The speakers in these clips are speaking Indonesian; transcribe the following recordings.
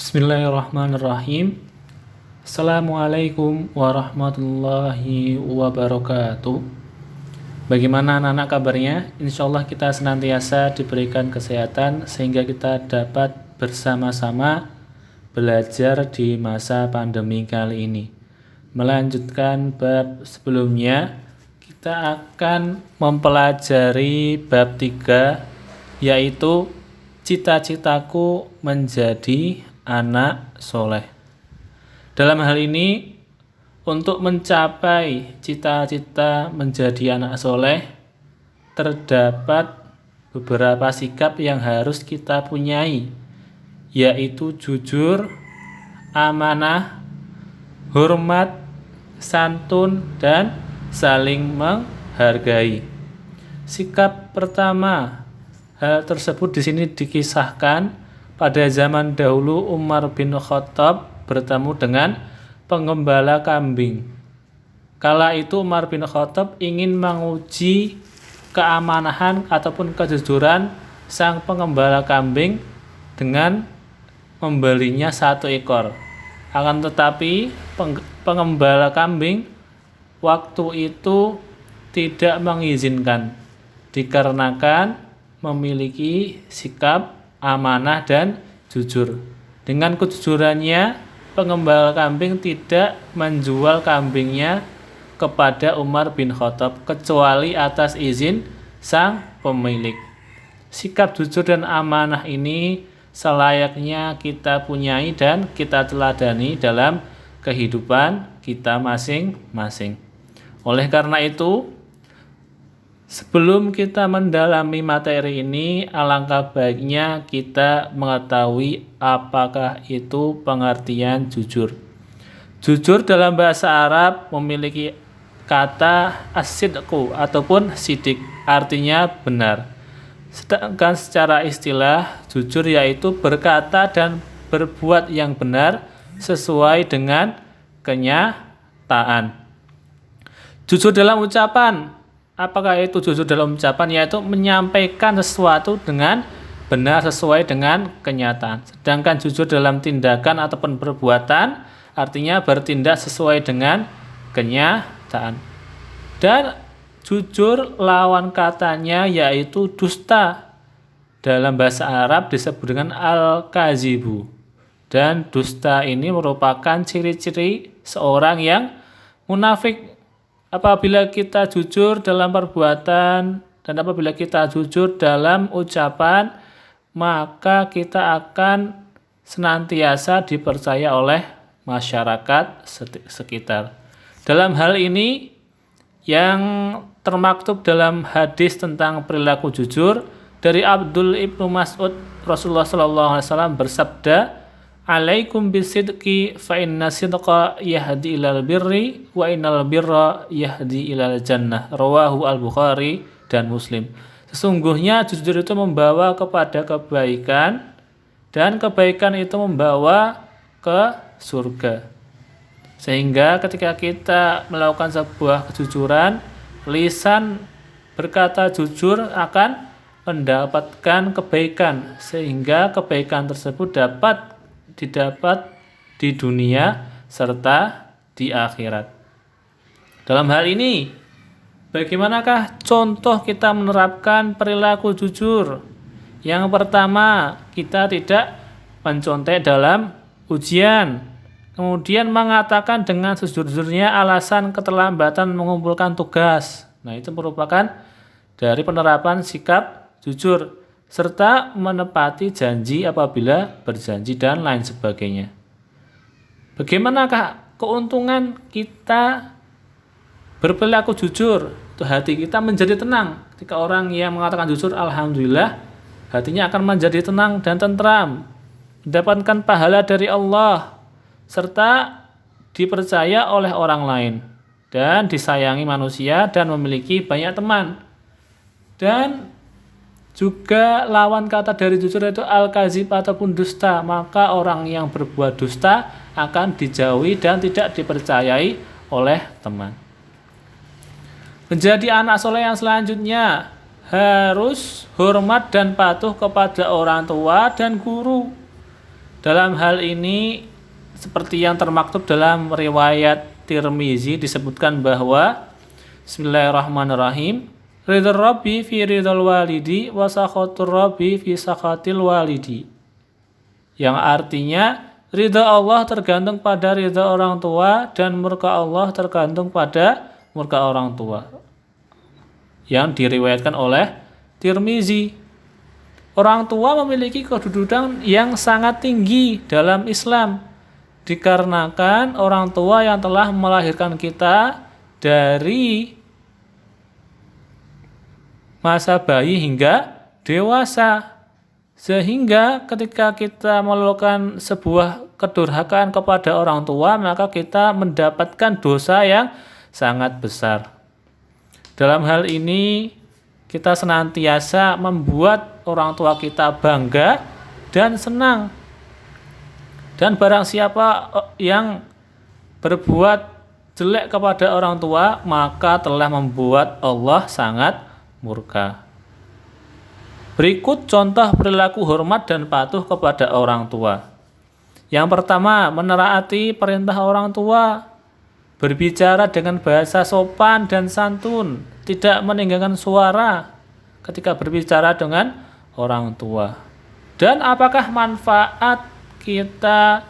Bismillahirrahmanirrahim. Assalamualaikum warahmatullahi wabarakatuh. Bagaimana anak-anak kabarnya? Insya Allah kita senantiasa diberikan kesehatan sehingga kita dapat bersama-sama belajar di masa pandemi kali ini. Melanjutkan bab sebelumnya, kita akan mempelajari bab 3, yaitu cita-citaku menjadi anak soleh. Dalam hal ini, untuk mencapai cita-cita menjadi anak soleh, terdapat beberapa sikap yang harus kita punyai, yaitu jujur, amanah, hormat, santun, dan saling menghargai. Sikap pertama, hal tersebut di sini dikisahkan pada zaman dahulu Umar bin Khattab bertemu dengan penggembala kambing. Kala itu Umar bin Khattab ingin menguji keamanahan ataupun kejujuran sang penggembala kambing dengan membelinya 1 ekor. Akan tetapi penggembala kambing waktu itu tidak mengizinkan dikarenakan memiliki sikap amanah dan jujur. Dengan kejujurannya, penggembala kambing tidak menjual kambingnya kepada Umar bin Khattab kecuali atas izin sang pemilik. Sikap jujur dan amanah ini selayaknya kita punyai dan kita teladani dalam kehidupan kita masing-masing. Oleh karena itu, sebelum kita mendalami materi ini, alangkah baiknya kita mengetahui apakah itu pengertian jujur. Jujur dalam bahasa Arab memiliki kata as-sidqu ataupun sidik, artinya benar. Sedangkan secara istilah, jujur yaitu berkata dan berbuat yang benar sesuai dengan kenyataan. Jujur dalam ucapan, apakah itu jujur dalam ucapan? Yaitu menyampaikan sesuatu dengan benar sesuai dengan kenyataan. Sedangkan jujur dalam tindakan ataupun perbuatan artinya bertindak sesuai dengan kenyataan. Dan jujur lawan katanya yaitu dusta. Dalam bahasa Arab disebut dengan al-kazibu. Dan dusta ini merupakan ciri-ciri seorang yang munafik. Apabila kita jujur dalam perbuatan dan apabila kita jujur dalam ucapan, maka kita akan senantiasa dipercaya oleh masyarakat sekitar. Dalam hal ini yang termaktub dalam hadis tentang perilaku jujur dari Abdul Ibnu Mas'ud, Rasulullah SAW bersabda, "Alaikum bisidqi fa inna sidqa yahdi ilal birri wa innal birra yahdi ilal jannah." Rawahu al-Bukhari dan Muslim. Sesungguhnya jujur itu membawa kepada kebaikan dan kebaikan itu membawa ke surga. Sehingga ketika kita melakukan sebuah kejujuran, lisan berkata jujur akan mendapatkan kebaikan, sehingga kebaikan tersebut dapat didapat di dunia serta di akhirat. Dalam hal ini, bagaimanakah contoh kita menerapkan perilaku jujur? Yang pertama, kita tidak mencontek dalam ujian. Kemudian mengatakan dengan sejujurnya alasan keterlambatan mengumpulkan tugas. Nah, itu merupakan dari penerapan sikap jujur, serta menepati janji apabila berjanji dan lain sebagainya. Bagaimanakah keuntungan kita berperilaku jujur? Itu hati kita menjadi tenang. Ketika orang yang mengatakan jujur, alhamdulillah, hatinya akan menjadi tenang dan tentram, mendapatkan pahala dari Allah, serta dipercaya oleh orang lain, dan disayangi manusia dan memiliki banyak teman. Dan juga lawan kata dari jujur itu al-kazib ataupun dusta. Maka orang yang berbuat dusta akan dijauhi dan tidak dipercayai oleh teman. Menjadi anak soleh yang selanjutnya harus hormat dan patuh kepada orang tua dan guru. Dalam hal ini seperti yang termaktub dalam riwayat Tirmizi disebutkan bahwa Bismillahirrahmanirrahim, ridha Rabbi fi ridhal walidi wa sakhatur Rabbi fi sakhatil walidi. Yang artinya ridha Allah tergantung pada ridha orang tua dan murka Allah tergantung pada murka orang tua. Yang diriwayatkan oleh Tirmizi. Orang tua memiliki kedudukan yang sangat tinggi dalam Islam dikarenakan orang tua yang telah melahirkan kita dari masa bayi hingga dewasa, sehingga ketika kita melakukan sebuah kedurhakaan kepada orang tua maka kita mendapatkan dosa yang sangat besar. Dalam hal ini kita senantiasa membuat orang tua kita bangga dan senang. Dan barang siapa yang berbuat jelek kepada orang tua, maka telah membuat Allah sangat murka. Berikut contoh perilaku hormat dan patuh kepada orang tua. Yang pertama, menaati perintah orang tua, berbicara dengan bahasa sopan dan santun, tidak meninggikan suara ketika berbicara dengan orang tua. Dan apakah manfaat kita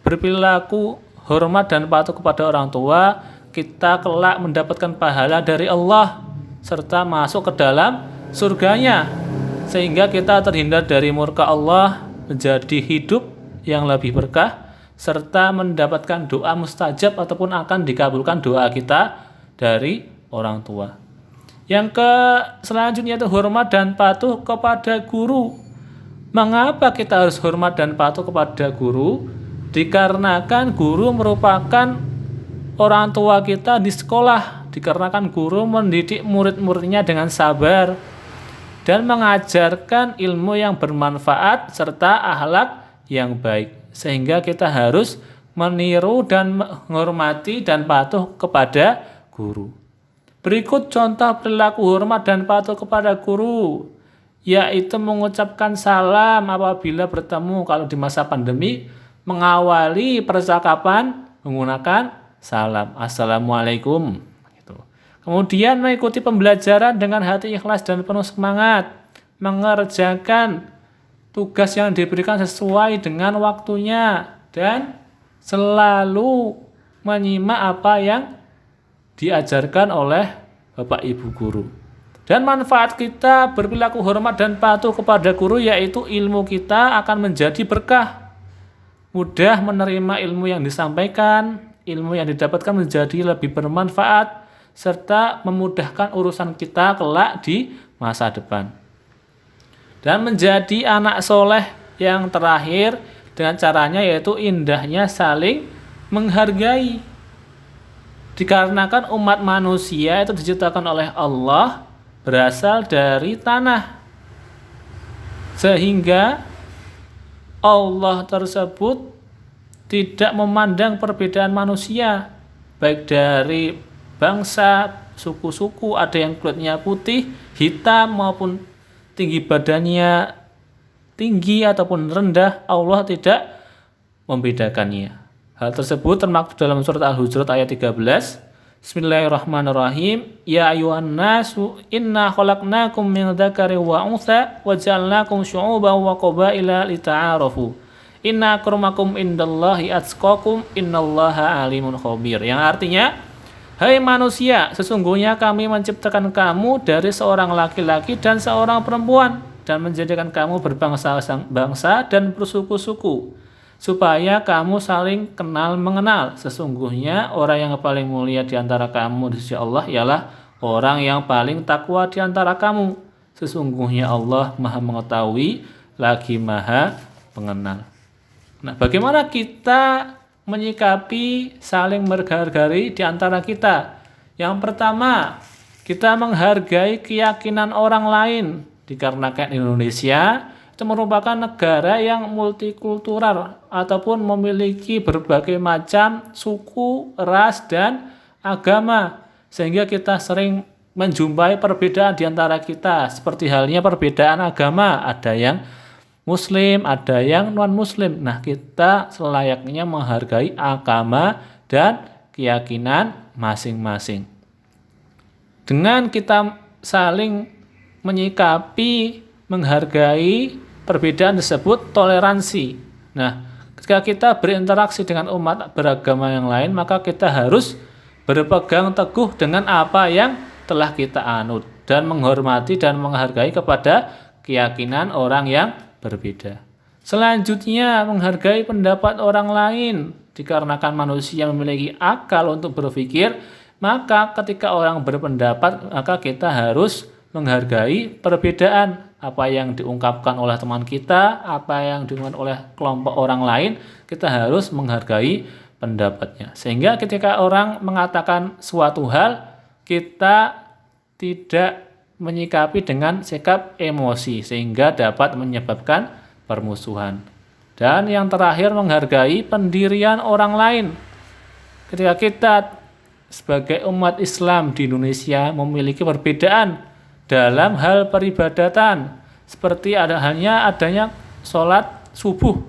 berperilaku hormat dan patuh kepada orang tua? Kita kelak mendapatkan pahala dari Allah serta masuk ke dalam surganya, sehingga kita terhindar dari murka Allah, menjadi hidup yang lebih berkah, serta mendapatkan doa mustajab ataupun akan dikabulkan doa kita dari orang tua. Yang selanjutnya itu hormat dan patuh kepada guru. Mengapa kita harus hormat dan patuh kepada guru? Dikarenakan guru merupakan orang tua kita di sekolah, dikarenakan guru mendidik murid-muridnya dengan sabar dan mengajarkan ilmu yang bermanfaat serta akhlak yang baik. Sehingga kita harus meniru dan menghormati dan patuh kepada guru. Berikut contoh perilaku hormat dan patuh kepada guru, yaitu mengucapkan salam apabila bertemu. Kalau di masa pandemi, mengawali percakapan menggunakan salam, Assalamualaikum. Kemudian mengikuti pembelajaran dengan hati ikhlas dan penuh semangat, mengerjakan tugas yang diberikan sesuai dengan waktunya, dan selalu menyimak apa yang diajarkan oleh Bapak Ibu guru. Dan manfaat kita berperilaku hormat dan patuh kepada guru yaitu ilmu kita akan menjadi berkah, mudah menerima ilmu yang disampaikan, ilmu yang didapatkan menjadi lebih bermanfaat, serta memudahkan urusan kita kelak di masa depan. Dan menjadi anak soleh yang terakhir dengan caranya yaitu indahnya saling menghargai. Dikarenakan umat manusia itu diciptakan oleh Allah berasal dari tanah, sehingga Allah tersebut tidak memandang perbedaan manusia, baik dari bangsa, suku-suku, ada yang kulitnya putih, hitam maupun tinggi badannya tinggi ataupun rendah, Allah tidak membedakannya. Hal tersebut termaktub dalam surat Al-Hujurat ayat 13. Bismillahirrahmanirrahim. Ya ayuhan nasu inna khalaqnakum min dzakari wa untha wa ja'alnakum syu'uban wa qabaila lita'arafu. Inna akramakum indallahi atqakum innallaha alimun khabir. Yang artinya, hai manusia, sesungguhnya kami menciptakan kamu dari seorang laki-laki dan seorang perempuan dan menjadikan kamu berbangsa-bangsa dan bersuku-suku supaya kamu saling kenal mengenal. Sesungguhnya orang yang paling mulia di antara kamu di sisi Allah ialah orang yang paling takwa di antara kamu. Sesungguhnya Allah Maha mengetahui lagi Maha pengenal. Nah, bagaimana kita menyikapi saling menghargai di antara kita? Yang pertama, kita menghargai keyakinan orang lain. Dikarenakan Indonesia itu merupakan negara yang multikultural ataupun memiliki berbagai macam suku, ras, dan agama, sehingga kita sering menjumpai perbedaan di antara kita. Seperti halnya perbedaan agama, ada yang muslim, ada yang non-muslim. Nah, kita selayaknya menghargai agama dan keyakinan masing-masing. Dengan kita saling menyikapi, menghargai perbedaan tersebut, toleransi. Nah, ketika kita berinteraksi dengan umat beragama yang lain, maka kita harus berpegang teguh dengan apa yang telah kita anut dan menghormati dan menghargai kepada keyakinan orang yang berbeda. Selanjutnya, menghargai pendapat orang lain. Dikarenakan manusia memiliki akal untuk berpikir, maka ketika orang berpendapat, maka kita harus menghargai perbedaan. Apa yang diungkapkan oleh teman kita, apa yang diungkapkan oleh kelompok orang lain, kita harus menghargai pendapatnya. Sehingga ketika orang mengatakan suatu hal, kita tidak menyikapi dengan sikap emosi, sehingga dapat menyebabkan permusuhan. Dan yang terakhir, menghargai pendirian orang lain. Ketika kita sebagai umat Islam di Indonesia memiliki perbedaan dalam hal peribadatan, seperti adanya sholat subuh,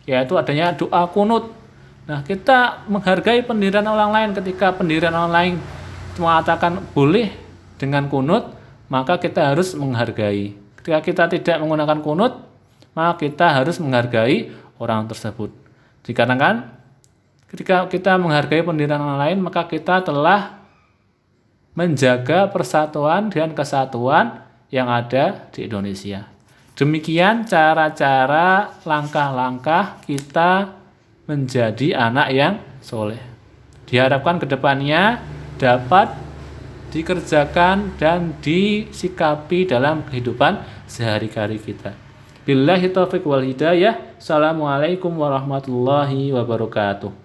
yaitu adanya doa kunut. Nah, kita menghargai pendirian orang lain. Ketika pendirian orang lain mengatakan boleh dengan kunut, maka kita harus menghargai. Ketika kita tidak menggunakan kunut, maka kita harus menghargai orang tersebut. Dikarenakan ketika kita menghargai pendirian orang lain, maka kita telah menjaga persatuan dan kesatuan yang ada di Indonesia. Demikian cara-cara, langkah-langkah kita menjadi anak yang soleh. Diharapkan kedepannya dapat dikerjakan dan disikapi dalam kehidupan sehari-hari kita. Billahi taufiq wal hidayah. Assalamualaikum warahmatullahi wabarakatuh.